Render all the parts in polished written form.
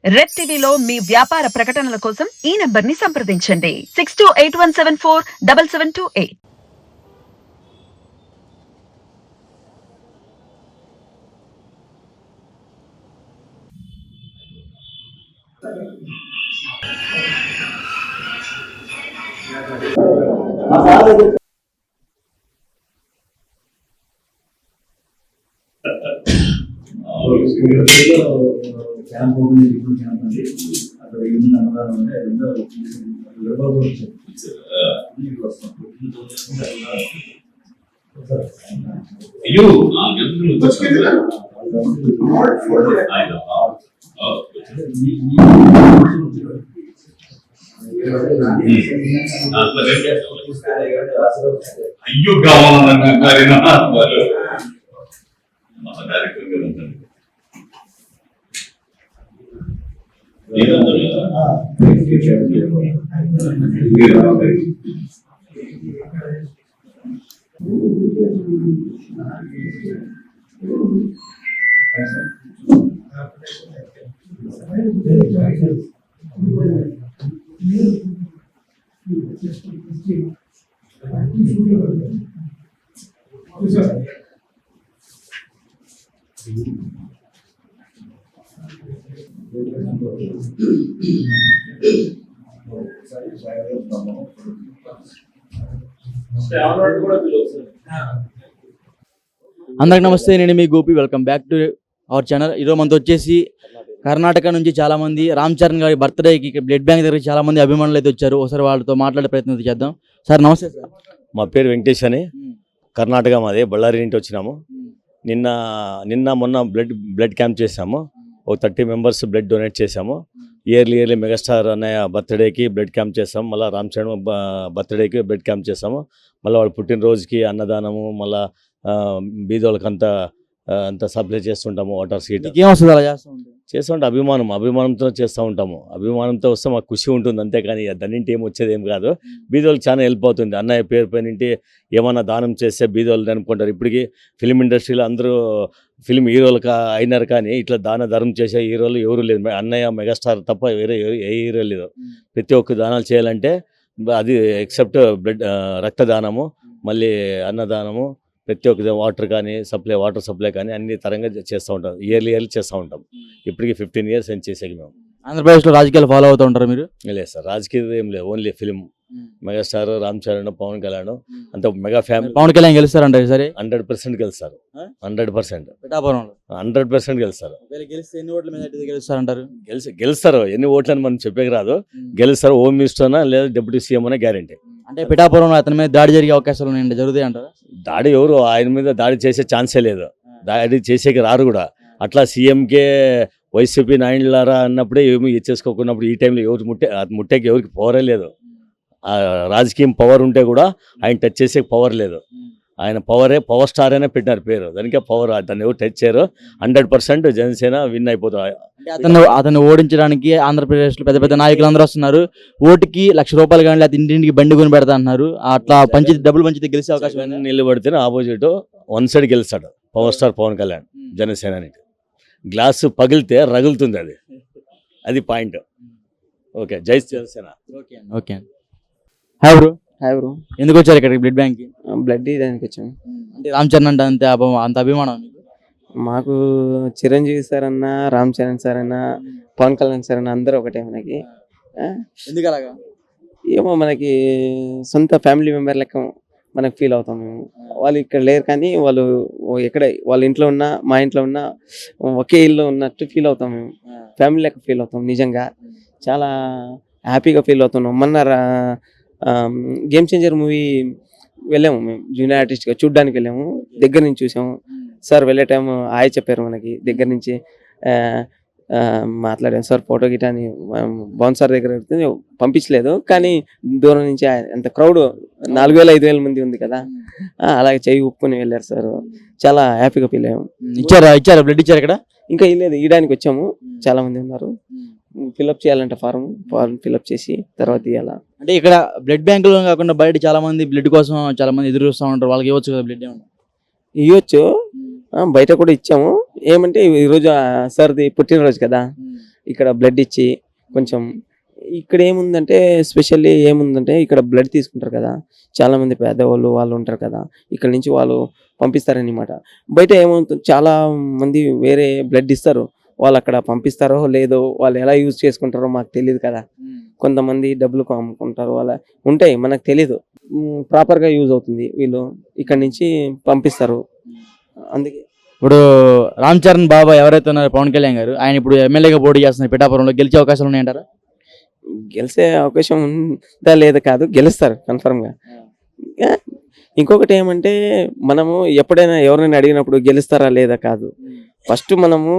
Red టీవీలో మీ వ్యాపార ప్రకటనల కోసం ఈ నంబర్ ని సంప్రదించండి 6281747728. క్యాంప్ ఓపెన్ ఇప్పుడు క్యాంప్ అండి అక్కడ ఈవినింగ్ అన్నదానం ఉంటే రెండో అయ్యో కావాలన్నా అందరికి నమస్తే, నేను మీ Gopi. Welcome back to our channel. ఈరోజు మనతో వచ్చేసి కర్ణాటక నుంచి చాలా మంది రామ్ చరణ్ గారి బర్త్డేకి బ్లడ్ బ్యాంక్ దగ్గర చాలా మంది అభిమానులు అయితే వచ్చారు. ఒకసారి వాళ్ళతో మాట్లాడే ప్రయత్నం చేద్దాం. సార్ నమస్తే. సార్ మా పేరు వెంకటేష్ అని, కర్ణాటక మాది, బళ్ళారి నుంచి వచ్చినాము. నిన్న మొన్న బ్లడ్ క్యాంప్ చేసాము. ఒక 30 మెంబర్స్ బ్లడ్ డొనేట్ చేసాము. ఇయర్లీ మెగాస్టార్ అన్నయ్య బర్త్డేకి బ్లడ్ క్యాంప్ చేసాము. మళ్ళీ రామ్ చరణ్ బర్త్డేకి బ్లడ్ క్యాంప్ చేసాము. మళ్ళీ వాళ్ళ పుట్టినరోజుకి అన్నదానము, మళ్ళీ బీదోళ్ళకి అంతా సప్లై చేస్తుంటాము. వాటర్ సీట్ చేస్తుంటే అభిమానంతో చేస్తూ ఉంటాము. అభిమానంతో వస్తే మాకు ఖుషి ఉంటుంది, అంతేకాని దానింటి ఏం వచ్చేది ఏం కాదు. బీదోళ్ళకి చాలా హెల్ప్ అవుతుంది. అన్నయ్య పేరు పైనింటి ఏమన్నా దానం చేస్తే బీదోళ్ళు అనుకుంటారు. ఇప్పటికీ ఫిలిం ఇండస్ట్రీలో అందరూ ఫిలిం హీరోలు అయినారు, కానీ ఇట్లా ధర్మం చేసే హీరోలు ఎవరు లేదు. అన్నయ్య మెగాస్టార్ తప్ప వేరే ఏ హీరో లేదు. ప్రతి ఒక్క దానాలు చేయాలంటే అది ఎక్సెప్ట్ బ్లడ్ రక్తదానము, మళ్ళీ అన్నదానము, ప్రతి ఒక్క వాటర్ కానీ వాటర్ సప్లై కానీ అన్ని తరంగా చేస్తూ ఉంటాం. ఇయర్లీ చేస్తూ ఉంటాం. ఇప్పటికి 15 years అని చేసేకి మేము. ఆంధ్రప్రదేశ్లో రాజకీయాలు ఫాలో అవుతూ ఉంటారు మీరు? లేదు సార్, రాజకీయం ఏం లేదు, only film. Megastar Ram Charan, Pawan Kalyan అంత మెగా ఫ్యామిలీ. పవన్ కళ్యాణ్ గెలుస్తారంట సరే? 100% గెలుస్తారు. 100% గెలుస్తారు. గెలుస్తారు. ఎన్ని ఓట్లని మనం చెప్పేకి రాదు. గెలుస్తారు. హోమ్ మినిస్టర్ అన్నా లేదా డిప్యూటీ సీఎం అనే గ్యారంటీ. అంటే పిఠాపురంలో అతని మీద దాడి జరిగే అవకాశాలు ఉన్నాయండి, జరుగుతాయి అంటారా? దాడి ఎవరు ఆయన మీద దాడి చేసే ఛాన్సే లేదు. దాడి చేసేకి రారు కూడా. అట్లా సీఎంకే వైసీపీ నాయకులారా అన్నప్పుడే ఏమి ఇచ్చేసుకోకున్నప్పుడు ఈ టైంలో ఎవరు ముట్టేకి ఎవరికి పవరే లేదు. రాజకీయం పవర్ ఉంటే కూడా ఆయన టచ్ చేసే పవర్ లేదు. ఆయన పవర్ స్టార్ అనే పెట్టినారు పేరు, దానికే పవర్. దాన్ని ఎవరు టచ్ చేయరు. 100% జనసేన విన్ అయిపోతారు. అతను ఓడించడానికి ఆంధ్రప్రదేశ్లో పెద్ద పెద్ద నాయకులు అందరూ వస్తున్నారు. ఓటుకి ₹1,00,000 కానీ లేదా ఇంటింటికి బండి కొని పెడతా అన్నారు. అట్లా డబ్బులు పంచితే గెలిచే అవకాశం నిలబడితేనే ఆపోజిట్ వన్ సైడ్ గెలుస్తాడు. Power star Pawan Kalyan Janasena. Glass పగిలితే రగులుతుంది, అది పాయింట్. ఓకే, జై Janasena. Okay. Hi bro. Hi bro. ఎందుకు వచ్చారు ఇక్కడికి బ్లడ్ బ్యాంక్ కి? బ్లడ్ ఇదానికి వచ్చాము. అంటే రామ్ చరణ్ అంటే అంత అభిమానం మాకు? చిరంజీవి సార్ అన్న, రామ్ చరణ్ సార్ అన్న, పవన్ కళ్యాణ్ సార్ అన్న అందరూ ఒకటే మనకి. ఎందుకు అలాగా? ఏమో మనకి సొంత ఫ్యామిలీ మెంబర్ లెక్క మనకు ఫీల్ అవుతాం మేము. వాళ్ళు ఇక్కడ లేరు కానీ వాళ్ళు ఎక్కడ వాళ్ళ ఇంట్లో ఉన్నా మా ఇంట్లో ఉన్నా ఒకే ఇల్లు ఉన్నట్టు ఫీల్ అవుతాం మేము. ఫ్యామిలీ లెక్క ఫీల్ అవుతాం. నిజంగా చాలా హ్యాపీగా ఫీల్ అవుతున్నాం. మొన్న గేమ్ చేంజర్ మూవీ వెళ్ళాము మేము, జూనియర్ ఆర్టిస్ట్గా చూడ్డానికి వెళ్ళాము. దగ్గర నుంచి చూసాము. సార్ వెళ్ళే టైం హాయ్ చెప్పారు మనకి. దగ్గర నుంచి మాట్లాడాను. సార్ ఫోటో గిటా అని బాగుంది సార్ దగ్గర పంపించలేదు, కానీ దూరం నుంచి ఎంత క్రౌడ్ 4,000-5,000 మంది ఉంది కదా, అలాగే చెయ్యి ఉప్పుకొని వెళ్ళారు సార్. చాలా హ్యాపీగా ఫీల్ అయ్యాము. ఇచ్చారా బ్లడ్ ఇచ్చారు ఇక్కడ? ఇంకా ఇవ్వలేదు, ఇవ్వడానికి వచ్చాము. చాలా మంది ఉన్నారు. ఫిల్అప్ చేయాలంటే ఫారం ఫిల్అప్ చేసి తర్వాత ఇవ్వాలా. అంటే ఇక్కడ బ్లడ్ బ్యాంకులో కాకుండా బయట చాలా మంది బ్లడ్ కోసం చాలా మంది ఎదురు చూస్తూ ఉంటారు. వాళ్ళకి ఇవ్వచ్చు కదా బ్లడ్? ఇవ్వచ్చు, బయట కూడా ఇచ్చాము. ఏమంటే ఈరోజు సార్ది పుట్టినరోజు కదా, ఇక్కడ బ్లడ్ ఇచ్చి కొంచెం ఇక్కడ ఏముందంటే స్పెషల్లీ ఏముందంటే ఇక్కడ బ్లడ్ తీసుకుంటారు కదా, చాలా మంది పేదవాళ్ళు వాళ్ళు ఉంటారు కదా, ఇక్కడ నుంచి వాళ్ళు పంపిస్తారనమాట. బయట ఏమవుతుంది, చాలా మంది వేరే బ్లడ్ ఇస్తారు, వాళ్ళు అక్కడ పంపిస్తారో లేదో, వాళ్ళు ఎలా యూజ్ చేసుకుంటారో మాకు తెలియదు కదా. కొంతమంది డబ్బులు అమ్ముకుంటారు, వాళ్ళ ఉంటాయి మనకు తెలీదు. ప్రాపర్గా యూజ్ అవుతుంది, వీళ్ళు ఇక్కడ నుంచి పంపిస్తారు. అందుకే ఇప్పుడు రామ్ చరణ్ బాబా ఎవరైతే ఉన్నారో పవన్ కళ్యాణ్ గారు, ఆయన ఇప్పుడు ఎమ్మెల్యేగా పోటీ చేస్తున్నారు పిఠాపురంలో, గెలిచే అవకాశాలు ఉన్నాయంటారా? గెలిచే అవకాశం ఉందా లేదా కాదు, గెలుస్తారు కన్ఫర్మ్గా. ఇంకొకటి ఏమంటే మనము ఎప్పుడైనా ఎవరైనా అడిగినప్పుడు గెలుస్తారా లేదా కాదు, ఫస్ట్ మనము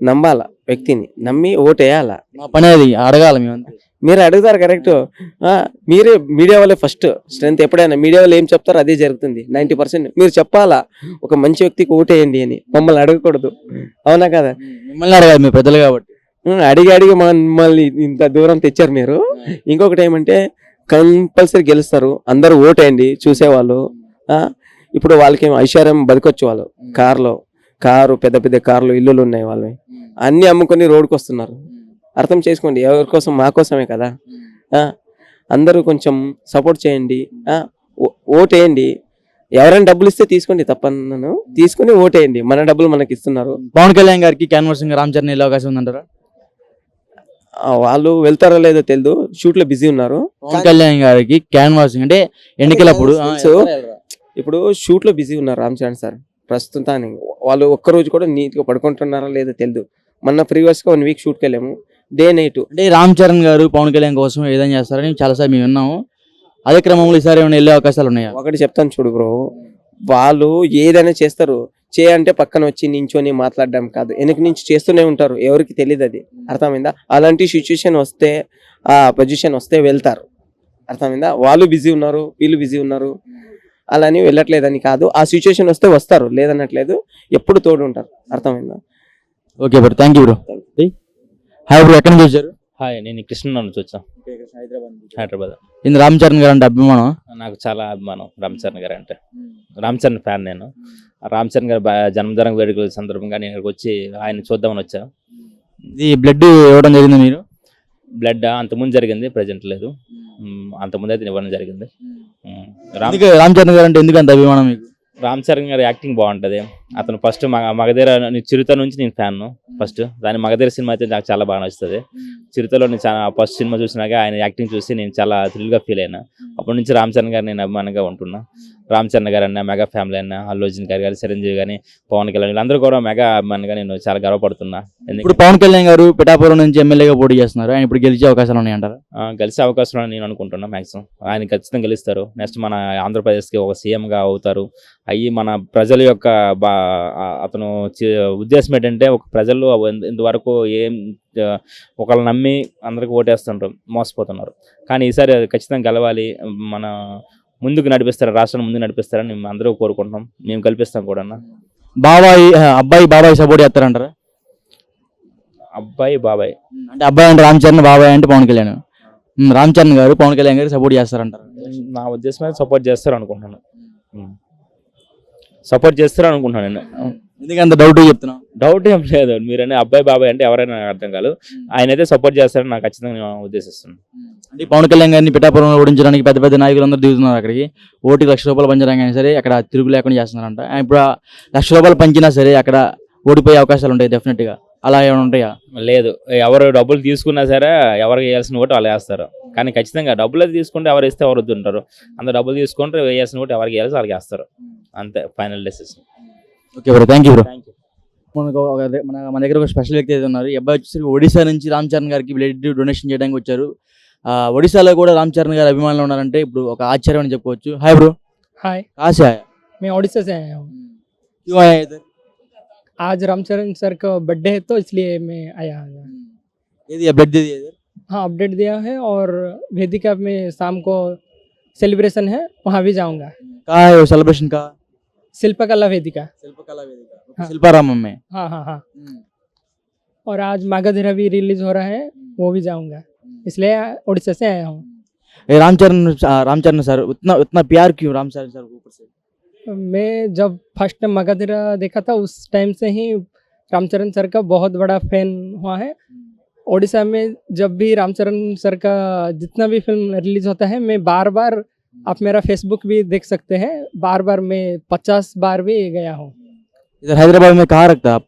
నమ్మాల, వ్యక్తిని నమ్మి ఓటు వేయాల. మా పని అది అడగాలి మేము. మీరు అడుగుతారు కరెక్ట్, మీరే మీడియా వాళ్ళే ఫస్ట్ స్ట్రెంత్. ఎప్పుడైనా మీడియా వాళ్ళు ఏం చెప్తారో అదే జరుగుతుంది. 90% మీరు చెప్పాలా, ఒక మంచి వ్యక్తికి ఓటేయండి అని, మమ్మల్ని అడగకూడదు. అవునా కదా? మిమ్మల్ని అడగాలి, మీరు పెద్దలు కాబట్టి. అడిగి మమ్మల్ని ఇంత దూరం తెచ్చారు మీరు. ఇంకొకటి ఏమంటే కంపల్సరీ గెలుస్తారు, అందరూ ఓటేయండి చూసేవాళ్ళు. ఇప్పుడు వాళ్ళకి ఐశ్వర్యం బతకొచ్చు, వాళ్ళు కారు పెద్ద పెద్ద కార్లు ఇల్లులు ఉన్నాయి, వాళ్ళవి అన్ని అమ్ముకొని రోడ్డుకు వస్తున్నారు. అర్థం చేసుకోండి, ఎవరి కోసం, మా కోసమే కదా. అందరూ కొంచెం సపోర్ట్ చేయండి, ఓటేయండి. ఎవరైనా డబ్బులు ఇస్తే తీసుకోండి, తప్పను, తీసుకుని ఓటేయండి. మన డబ్బులు మనకి ఇస్తున్నారు. పవన్ కళ్యాణ్ గారికి క్యాన్వర్సింగ్ రామ్ చరణ్ వెళ్ళే అవకాశం ఉందంటారా? వాళ్ళు వెళ్తారో లేదో తెలియదు, షూట్ లో బిజీ ఉన్నారు. పవన్ కళ్యాణ్ గారికి క్యాన్వాసింగ్ అంటే ఎన్నికలప్పుడు ఇప్పుడు షూట్ లో బిజీ ఉన్నారు రామ్ చరణ్ సార్ ప్రస్తుతానికి. వాళ్ళు ఒక్కరోజు కూడా నీట్ గా పడుకుంటున్నారా లేదో తెలియదు. మొన్న ప్రీవియస్ గా 1 వీక్ షూట్కి వెళ్ళాము, డే నైట్. అంటే రామ్ చరణ్ గారు పవన్ కళ్యాణ్ కోసం ఏదైనా చేస్తారని చాలాసార్లు మేము విన్నాము. అదే క్రమంలో ఈసారి ఏమైనా వెళ్ళే అవకాశాలు ఉన్నాయా? ఒకటి చెప్తాను చూడు బ్రో, వాళ్ళు ఏదైనా చేస్తారు, చేయంటే పక్కన వచ్చి నించొని మాట్లాడడం కాదు, వెనక నుంచి చేస్తూనే ఉంటారు, ఎవరికి తెలియదు. అది అర్థమైందా? అలాంటి సిచ్యుయేషన్ వస్తే, ఆ పొజిషన్ వస్తే వెళ్తారు. అర్థమైందా? వాళ్ళు బిజీ ఉన్నారు, వీళ్ళు బిజీ ఉన్నారు, అలా అని వెళ్ళట్లేదని కాదు. ఆ సిచ్యుయేషన్ వస్తే వస్తారు, లేదన్నట్లేదు, ఎప్పుడు తోడు ఉంటారు. అర్థమైందా? Okay bro, thank you bro. Hi bro, ఎక్కడి నుంచి వచ్చారు? హాయ్, నేను కృష్ణ నుంచి వచ్చాను, హైదరాబాద్. ఇది రామ్ చరణ్ గారు అంటే అభిమానం? నాకు చాలా అభిమానం రామ్ చరణ్ గారు అంటే. రామ్ చరణ్ ఫ్యాన్ నేను. రామ్ చరణ్ గారు జన్మదిన వేడుకల సందర్భంగా నేను ఇక్కడికి వచ్చి ఆయన చూద్దామని వచ్చా. ఇది బ్లడ్ ఇవ్వడం జరిగింది మీరు? బ్లడ్ అంతకుముందు జరిగింది, ప్రజెంట్ లేదు. అంతకుముందు అయితే ఇవ్వడం జరిగింది. రామ్ చరణ్ గారు అంటే ఎందుకు అంత అభిమానం మీకు? రామ్ చరణ్ గారి యాక్టింగ్ బాగుంటుంది. అతను ఫస్ట్ మగధీర చిరుత నుంచి నేను ఫ్యాన్. ఫస్ట్ దాని మగధీర సినిమా అయితే నాకు చాలా బాగా నచ్చుతుంది. చిరుతలో నేను చాలా ఫస్ట్ సినిమా చూసినాక ఆయన యాక్టింగ్ చూసి నేను చాలా థ్రిల్గా ఫీల్ అయినా. అప్పటి నుంచి రామ్ చరణ్ గారు నేను అభిమానంగా ఉంటున్నా. రామ్ చరణ్ గారు అన్న, మెగా ఫ్యామిలీ అన్న, అల్లు అర్జున్ గారు కానీ, చిరంజీవి కానీ, పవన్ కళ్యాణ్ వీళ్ళందరూ కూడా మెగా అభిమానిగా నేను చాలా గర్వపడుతున్నా. ఇప్పుడు పవన్ కళ్యాణ్ గారు పిఠాపురం నుంచి ఎమ్మెల్యేగా పోటీ చేస్తున్నారు, ఆయన ఇప్పుడు గెలిచే అవకాశాలు ఉన్నాయంటారా? గెలిచే అవకాశం నేను అనుకుంటున్నా. మ్యాక్సిమం ఆయన ఖచ్చితంగా గెలుస్తారు. నెక్స్ట్ మన ఆంధ్రప్రదేశ్కి ఒక సీఎంగా అవుతారు. అయ్యి మన ప్రజల యొక్క అతను ఉద్దేశం ఏంటంటే, ఒక ప్రజలు ఇంతవరకు ఏం ఒకళ్ళు నమ్మి అందరికి ఓటేస్తుంటారు, మోసపోతున్నారు. కానీ ఈసారి ఖచ్చితంగా గెలవాలి, మన ముందుకు నడిపిస్తారు, రాష్ట్రాన్ని ముందుకు నడిపిస్తారని మేము అందరూ కోరుకుంటున్నాం. మేము కల్పిస్తాం కూడా. బాబాయ్ సపోర్ట్ చేస్తారంటారా? అబ్బాయి బాబాయ్ అంటే అబ్బాయి అంటే రామ్ చరణ్, బాబాయ్ అంటే పవన్ కళ్యాణ్. రామ్ చరణ్ గారు పవన్ కళ్యాణ్ గారు సపోర్ట్ చేస్తారంటారు? నా ఉద్దేశం అయితే సపోర్ట్ చేస్తారు అనుకుంటున్నాను. సపోర్ట్ చేస్తారు అనుకుంటున్నాను నేను. ఎందుకంత డౌట్ చెప్తున్నా? డౌట్ ఏం లేదు, మీరైనా అబ్బాయి బాబాయ్ అంటే ఎవరైనా అర్థం కాదు. ఆయన అయితే సపోర్ట్ చేస్తారని నాకు ఖచ్చితంగా ఉద్దేశిస్తున్నాను. అంటే పవన్ కళ్యాణ్ గారిని పిఠాపురంలో ఓడించడానికి పెద్ద పెద్ద నాయకులు అందరూ దిగుతున్నారు. అక్కడికి ఓటికి ₹1,00,000 పంచడానికి సరే అక్కడ తిరుగు లేకుండా చేస్తున్నారంట. ఇప్పుడు ₹1,00,000 పంచినా సరే అక్కడ ఓడిపోయే అవకాశాలు ఉంటాయి డెఫినెట్ గా. అలా ఏమైనా ఉంటాయా? లేదు, ఎవరు డబ్బులు తీసుకున్నా సరే ఎవరికి వేయాల్సిన ఓటు వాళ్ళు వేస్తారు. కానీ ఖచ్చితంగా డబ్బులు అయితే తీసుకుంటే ఎవరు ఇస్తే ఎవరు వద్దుంటారు. అంత డబ్బులు తీసుకుంటే వేయాల్సిన ఓటు ఎవరికి వేయాల్సి వాళ్ళకి వేస్తారు. అంతే, final decision. Okay bro, thank you bro. మన దగ్గర ఒక స్పెషల్ వ్యక్తి అయితే ఉన్నారు. ఈ అబ్బాయి వచ్చేసరికి ఒడిశా నుంచి రామ్ చరణ్ గారికి బ్లడ్ డొనేషన్ చేయడానికి వచ్చారు. ఒడిశాలో కూడా రామ్ చరణ్ గారి అభిమానులు ఉన్నారంటే ఇప్పుడు ఒక ఆశ్చర్యం అని చెప్పుకోవచ్చు. Hi bro. हाय, कहाँ से आया? मैं ओडिशा से आया हूँ। क्यों आया इधर? आज रामचरण सर का बर्थडे है तो इसलिए मैं आया हूँ। ये दिया ब्लड दे दिया इधर? हाँ, अपडेट दिया है और वेदिका में शाम को सेलिब्रेशन है, वहाँ भी जाऊँगा। कहाँ है वो सेलिब्रेशन का? शिल्पकला वेदिका। शिल्पकला वेदिका, हाँ। शिल्पारामम में। हाँ हाँ हाँ। और आज मागधीरा भी रिलीज हो रहा है, वो भी जाऊँगा, इसलिए उड़ीसा से आया हूँ। ये रामचरण सर उतना प्यार क्यों राम चरण सर को ऊपर से? मैं जब फर्स्ट मगधीरा देखा था उस टाइम से ही रामचरण सर का बहुत बड़ा फैन हुआ है। उड़ीसा में जब भी रामचरण सर का जितना भी फिल्म रिलीज होता है, मैं बार बार, आप मेरा फेसबुक भी देख सकते हैं, बार बार मैं 50 बार भी गया हूँ। इधर हैदराबाद में कहाँ रखता आप?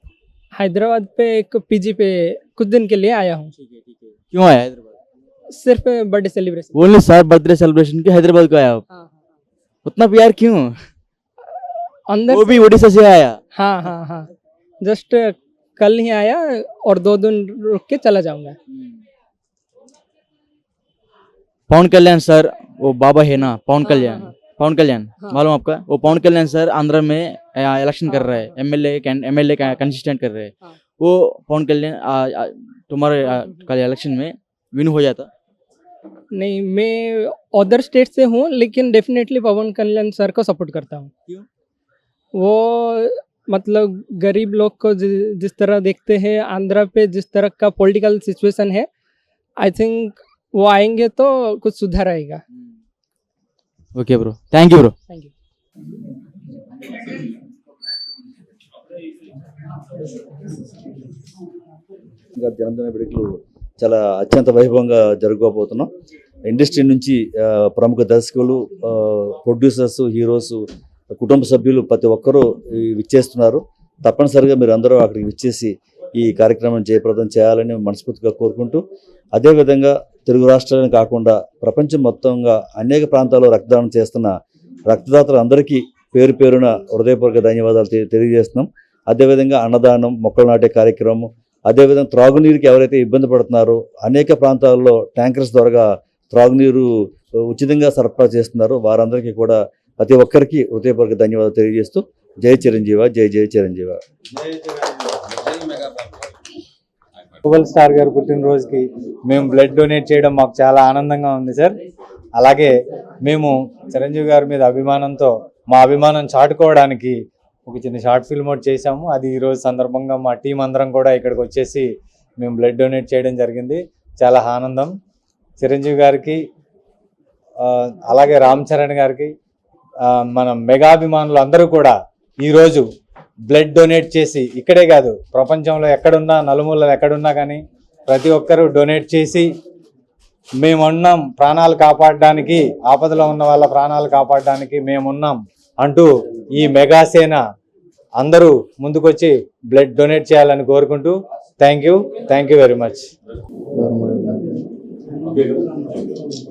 हैदराबाद पे एक पीजी पे कुछ दिन के लिए आया हूँ, क्यों आया हैदराबाद? सिर्फ birthday celebration. Only sir birthday celebration के हैदराबाद को आया आप? उतना प्यार क्यों? अंदर वो भी उड़ीसा से आया? हाँ हाँ हाँ, जस्ट कल ही आया और 2 दिन रुक के चला जाऊंगा। पवन कल्याण सर, वो बाबा है ना पवन हाँ, कल्याण, हाँ, पवन कल्याण हाँ। मालूम आपका? वो पवन कल्याण सर आंध्र में इलेक्शन कर रहे हैं, एमएलए कंसिस्टेंट कर रहे हैं। हाँ। वो पवन कल्याण तुम्हारे कल इलेक्शन में विन हो जाता? नहीं, मैं अदर स्टेट से हूँ, लेकिन डेफिनेटली पवन कल्याण सर को सपोर्ट करता हूँ। क्यों? वो मतलब गरीब लोग को जिस तरह देखते हैं, आंध्र पे जिस तरह का पॉलिटिकल सिचुएशन है, आई थिंक वो आएंगे तो कुछ सुधार आएगा। Okay bro, thank you bro. Thank you. ఇంకా జన్మదిన వేడుకలు చాలా అత్యంత వైభవంగా జరుపుకోబోతున్నాం. ఇండస్ట్రీ నుంచి ప్రముఖ దర్శకులు, ప్రొడ్యూసర్స్, హీరోస్, కుటుంబ సభ్యులు ప్రతి ఒక్కరూ విచ్చేస్తున్నారు. తప్పనిసరిగా మీరు అందరూ అక్కడికి విచ్చేసి ఈ కార్యక్రమం జయప్రదం చేయాలని మనస్ఫూర్తిగా కోరుకుంటూ, అదేవిధంగా తెలుగు రాష్ట్రాలను కాకుండా ప్రపంచం మొత్తంగా అనేక ప్రాంతాల్లో రక్తదానం చేస్తున్న రక్తదాతలందరికీ పేరు పేరున హృదయపూర్వక ధన్యవాదాలు తెలియజేస్తున్నాం. అదేవిధంగా అన్నదానం, మొక్కలు నాటే కార్యక్రమం, అదేవిధంగా త్రాగునీరుకి ఎవరైతే ఇబ్బంది పడుతున్నారో అనేక ప్రాంతాల్లో ట్యాంకర్స్ ద్వారా త్రాగునీరు ఉచితంగా సరఫరా చేస్తున్నారు. వారందరికీ కూడా ప్రతి ఒక్కరికి హృదయపూర్వక ధన్యవాదాలు తెలియజేస్తూ జై చిరంజీవ, జై జై చిరంజీవ. సూపర్ స్టార్ గారు పుట్టినరోజుకి మేము బ్లడ్ డొనేట్ చేయడం మాకు చాలా ఆనందంగా ఉంది సార్. అలాగే మేము చిరంజీవి గారి మీద అభిమానంతో మా అభిమానం చాటుకోవడానికి ఒక చిన్న షార్ట్ ఫిల్మ్ ఒకటి చేశాము. అది ఈరోజు సందర్భంగా మా టీం అందరం కూడా ఇక్కడికి వచ్చేసి మేము బ్లడ్ డొనేట్ చేయడం జరిగింది. చాలా ఆనందం. చిరంజీవి గారికి అలాగే రామ్ చరణ్ గారికి మన మెగాభిమానులు అందరూ కూడా ఈరోజు బ్లడ్ డొనేట్ చేసి, ఇక్కడే కాదు ప్రపంచంలో ఎక్కడున్నా, నలుమూలలు ఎక్కడున్నా కానీ ప్రతి ఒక్కరూ డొనేట్ చేసి మేమున్నాం ప్రాణాలు కాపాడడానికి, ఆపదలో ఉన్న వాళ్ళ ప్రాణాలు కాపాడడానికి మేమున్నాం అంటూ ఈ మెగాసేన అందరూ ముందుకొచ్చి బ్లడ్ డొనేట్ చేయాలని కోరుకుంటూ థ్యాంక్ యూ వెరీ మచ్.